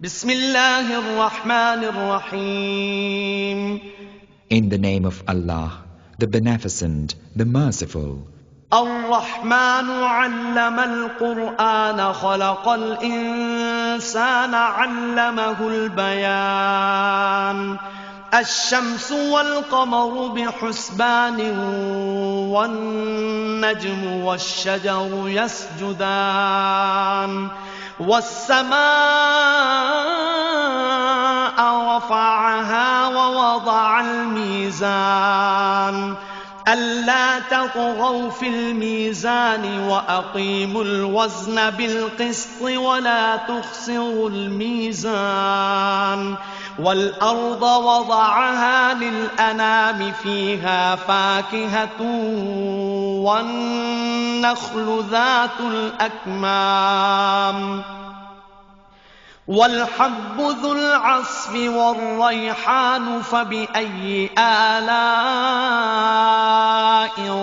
بسم الله الرحمن الرحيم. In the name of Allah, the Beneficent, the Merciful. الرحمن علم القرآن خلق الإنسان علمه البيان الشمس والقمر بحسبان والنجم والشجر يسجدان والسماء رفعها ووضع الميزان ألا تطغوا في الميزان وأقيموا الوزن بالقسط ولا تخسروا الميزان والأرض وضعها للأنام فيها فاكهة والنخل ذات الأكمام والحب ذو العصف والريحان فبأي آلاء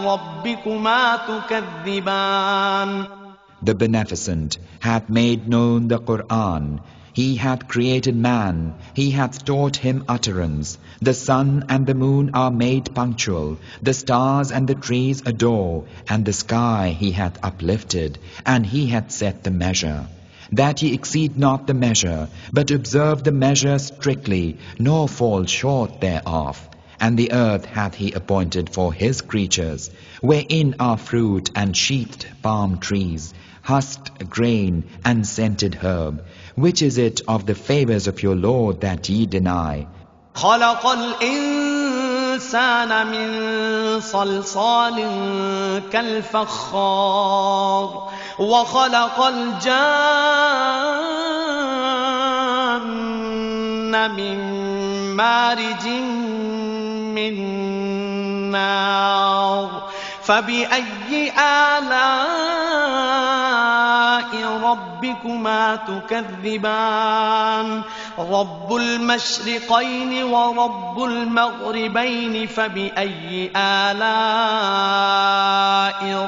ربكما تكذبان. The Beneficent hath made known the Quran. He hath created man. He hath taught him utterance. The sun and the moon are made punctual. The stars and the trees adore. And the sky he hath uplifted. And he hath set the measure, that ye exceed not the measure, but observe the measure strictly, nor fall short thereof. And the earth hath he appointed for his creatures, wherein are fruit and sheathed palm trees, husked grain and scented herb. Which is it of the favors of your Lord that ye deny? خلق الإنسان من صلصال كالفخار وخلق الجان من مارج من نار فبأي آلاء ربكما تكذبان. رب المشرقين ورب المغربين فبأي آلاء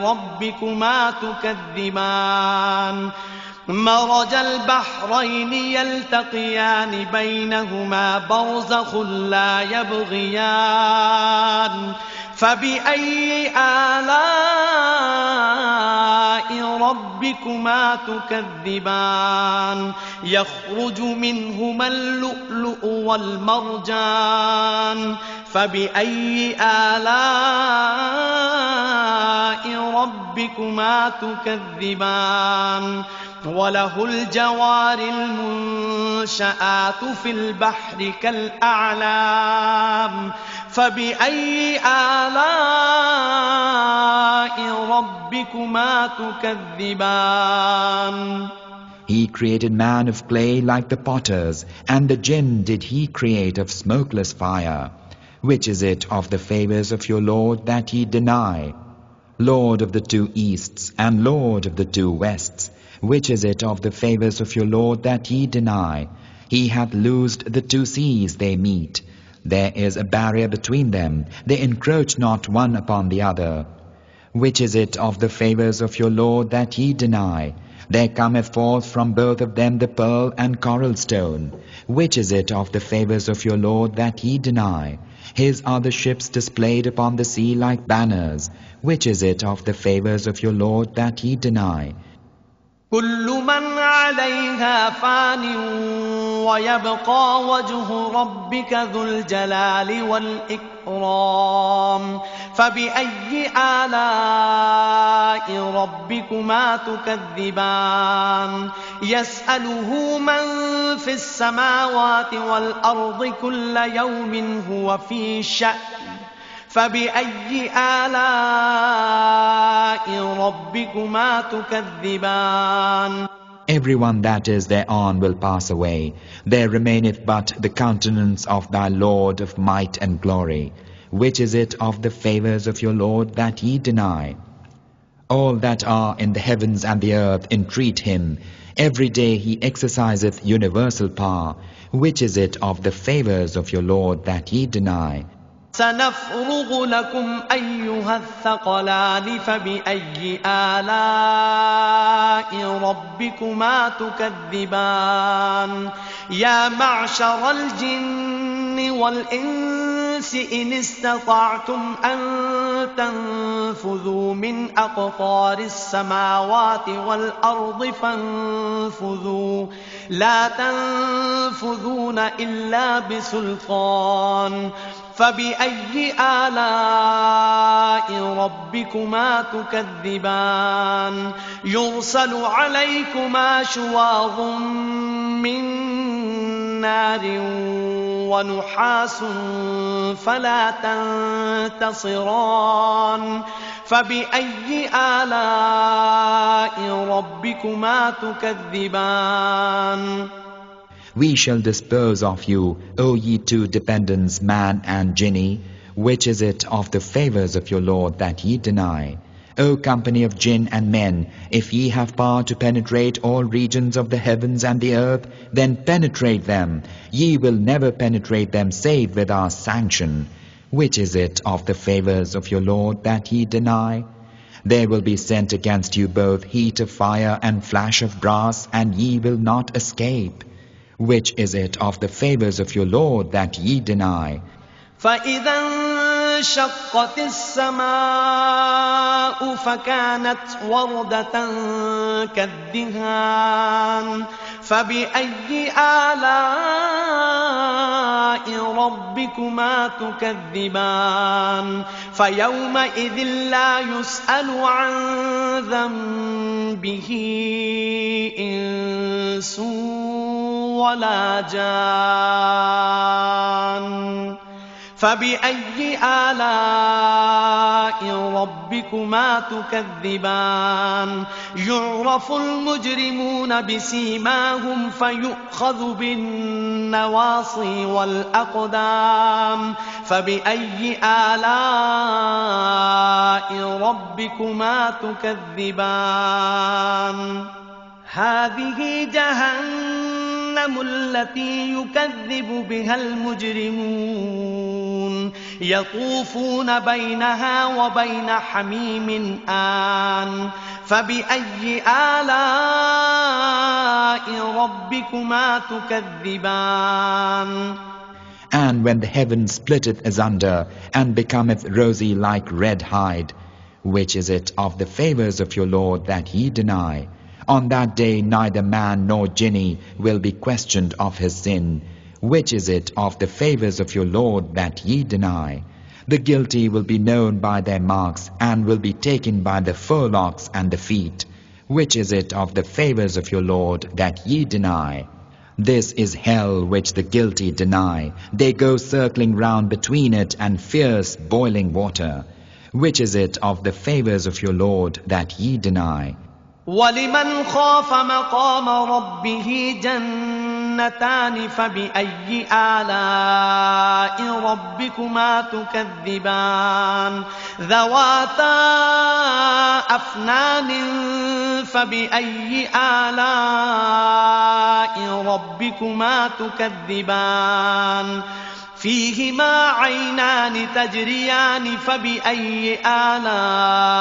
ربكما تكذبان. مرج البحرين يلتقيان بينهما برزخ لا يبغيان فبأي آلاء ربكما تكذبان. يخرج منهما اللؤلؤ والمرجان فبأي آلاء ربكما تكذبان. وله الجوار المنشآت في البحر كالأعلام فبأي آلاء ربكما تكذبان. He created man of clay like the potters, and the jinn did he create of smokeless fire. Which is it of the favors of your Lord that ye deny? Lord of the two easts and Lord of the two wests. Which is it of the favors of your Lord that ye deny? He hath loosed the two seas they meet. There is a barrier between them. They encroach not one upon the other. Which is it of the favors of your Lord that ye deny? There cometh forth from both of them the pearl and coral stone. Which is it of the favors of your Lord that ye deny? His are the ships displayed upon the sea like banners. Which is it of the favors of your Lord that ye deny? كل من عليها فان ويبقى وجه ربك ذو الجلال والإكرام فبأي آلاء ربكما تكذبان. يسأله من في السماوات والأرض كل يوم هو في شأن فبأي آلاء ربكما تكذبان. Everyone that is thereon will pass away. There remaineth but the countenance of thy Lord of might and glory. Which is it of the favors of your Lord that ye deny? All that are in the heavens and the earth entreat him. Every day he exerciseth universal power. Which is it of the favors of your Lord that ye deny? سنفرغ لكم أيها الثقلان فبأي آلاء ربكما تكذبان يا معشر الجن والإنس إن استطعتم أن تنفذوا من أقطار السماوات والأرض فانفذوا لا تنفذون إلا بسلطان فبأي آلاء ربكما تكذبان يرسل عليكما شواظ من نار ونحاس فلا تنتصران فبأي آلاء ربكما تكذبان We shall dispose of you, O ye two dependents, man and jinni. Which is it of the favors of your Lord that ye deny? O company of jinn and men, if ye have power to penetrate all regions of the heavens and the earth, then penetrate them. Ye will never penetrate them save with our sanction. Which is it of the favors of your Lord that ye deny? There will be sent against you both heat of fire and flash of brass, and ye will not escape. Which is it of the favors of your Lord that ye deny? فإذا انشقت السماء فكانت وردة كالدهان فبأي آلاء ربكما تكذبان فيومئذ لا يسأل عن ذنبه إنس ولا جان فبأي آلاء ربكما تكذبان يعرف المجرمون بسيماهم فيؤخذ بالنواصي والأقدام فبأي آلاء ربكما تكذبان هذه جهنم التي يكذب بها المجرمون يطوفون بينها وبين حميم آن فبأي آلاء ربكما تكذبان And when the heaven splitteth asunder and becometh rosy like red hide, which is it of the favors of your Lord that ye deny? On that day neither man nor jinni will be questioned of his sin. Which is it of the favors of your Lord that ye deny? The guilty will be known by their marks and will be taken by the forelocks and the feet. Which is it of the favors of your Lord that ye deny? This is hell which the guilty deny. They go circling round between it and fierce boiling water. Which is it of the favors of your Lord that ye deny? وَلِمَنْ خَافَ مَقَامَ رَبِّهِ جَنَّتَانِ فَبِأَيِّ آلَاءِ رَبِّكُمَا تُكَذِّبَانِ ذَوَاتَا أَفْنَانٍ فَبِأَيِّ آلَاءِ رَبِّكُمَا تُكَذِّبَانِ فيهما عينان تجريان فبأي آلاء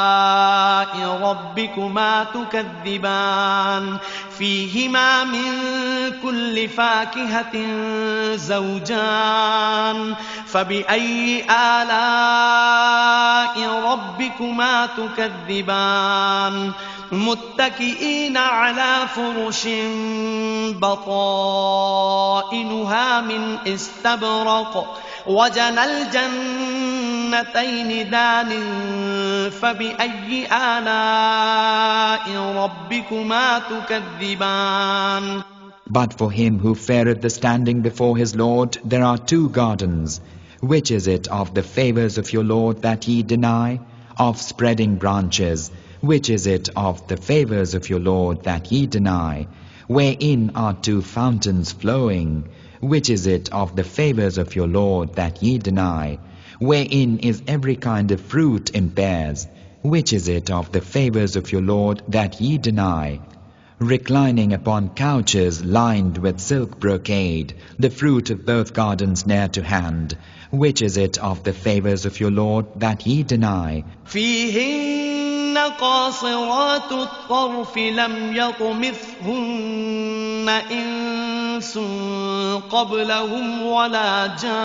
ربكما تكذبان فيهما من كل فاكهة زوجان فبأي آلاء ربكما تكذبان متكئين على فرش بطائنها من استبرق وجنى الجنتين دان فبأي آلاء ربكما تكذبان But for him who fareth the standing before his Lord, there are two gardens. Which is it of the favors of your Lord that ye deny? Of spreading branches. Which is it of the favors of your Lord that ye deny? Wherein are two fountains flowing. Which is it of the favors of your Lord that ye deny? Wherein is every kind of fruit in pairs. Which is it of the favors of your Lord that ye deny? reclining upon couches lined with silk brocade, the fruit of both gardens near to hand. Which is it of the favors of your Lord that ye deny? فيهن قاصرات الطرف لم يطمثهن إنس قبلهم ولا جان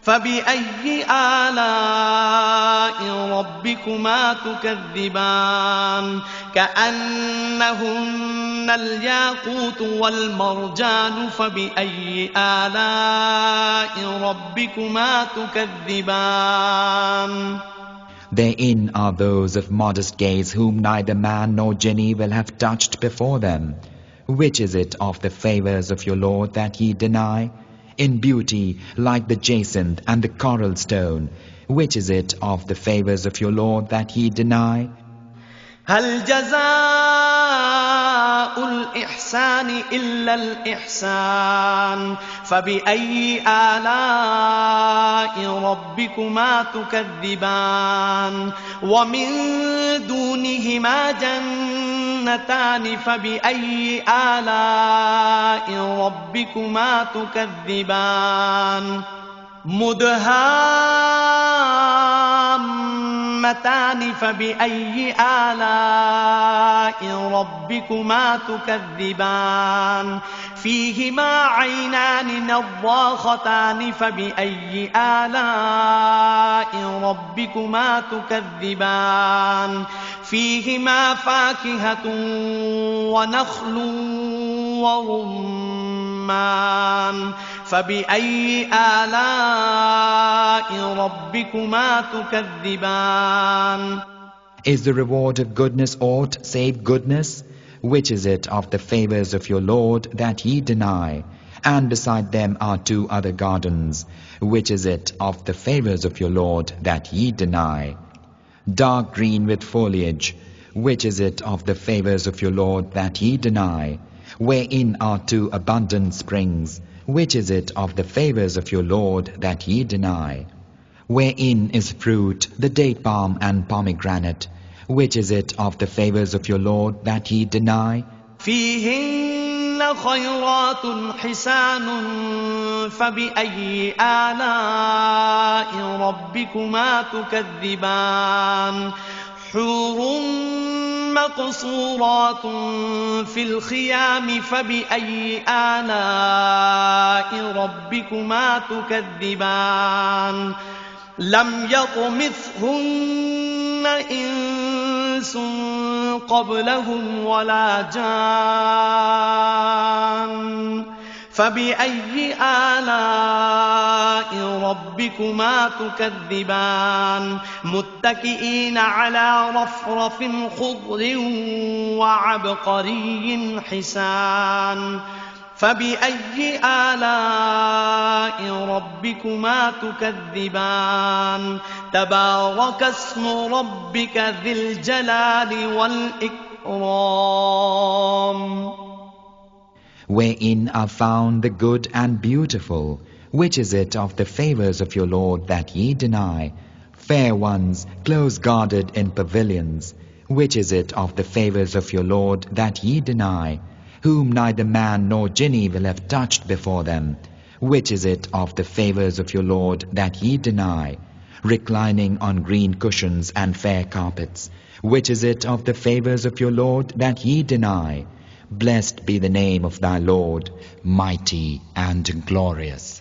فبأي آلاء ربكما تكذبان كأنهن الياقوت والمرجان فبأي آلاء ربكما تكذبان Therein are those of modest gaze whom neither man nor jinni will have touched before them. Which is it of the favors of your Lord that ye deny? In beauty like the jacinth and the coral stone. Which is it of the favors of your Lord that ye deny? هل جزاء الإحسان إلا الإحسان فبأي آلاء ربكما تكذبان ومن دونهما جنتان فبأي آلاء ربكما تكذبان مدهامتان فبأي آلاء ربكما تكذبان فيهما عينان نضاختان فبأي آلاء ربكما تكذبان فيهما فاكهة ونخل ورمان فبأي آلاء ربكما تكذبان Is the reward of goodness aught save goodness? Which is it of the favors of your Lord that ye deny? And beside them are two other gardens. Which is it of the favors of your Lord that ye deny? Dark green with foliage. Which is it of the favors of your Lord that ye deny? Wherein are two abundant springs. Which is it of the favors of your Lord that ye deny? Wherein is fruit, the date palm and pomegranate. Which is it of the favors of your Lord that ye deny? فيهن خيرات حسان فبأي آلاء ربكما تكذبان حور مقصورات في الخيام فبأي آلاء ربكما تكذبان لم يطمثهن إنس قبلهم ولا جان فبأي آلاء ربكما تكذبان متكئين على رفرف خضر وعبقري حسان فبأي آلاء ربكما تكذبان تبارك اسم ربك ذي الجلال والإكرام Wherein are found the good and beautiful. Which is it of the favors of your Lord that ye deny? Fair ones, close guarded in pavilions. Which is it of the favors of your Lord that ye deny? Whom neither man nor jinni will have touched before them. Which is it of the favors of your Lord that ye deny? Reclining on green cushions and fair carpets. Which is it of the favors of your Lord that ye deny? Blessed be the name of thy Lord, mighty and glorious.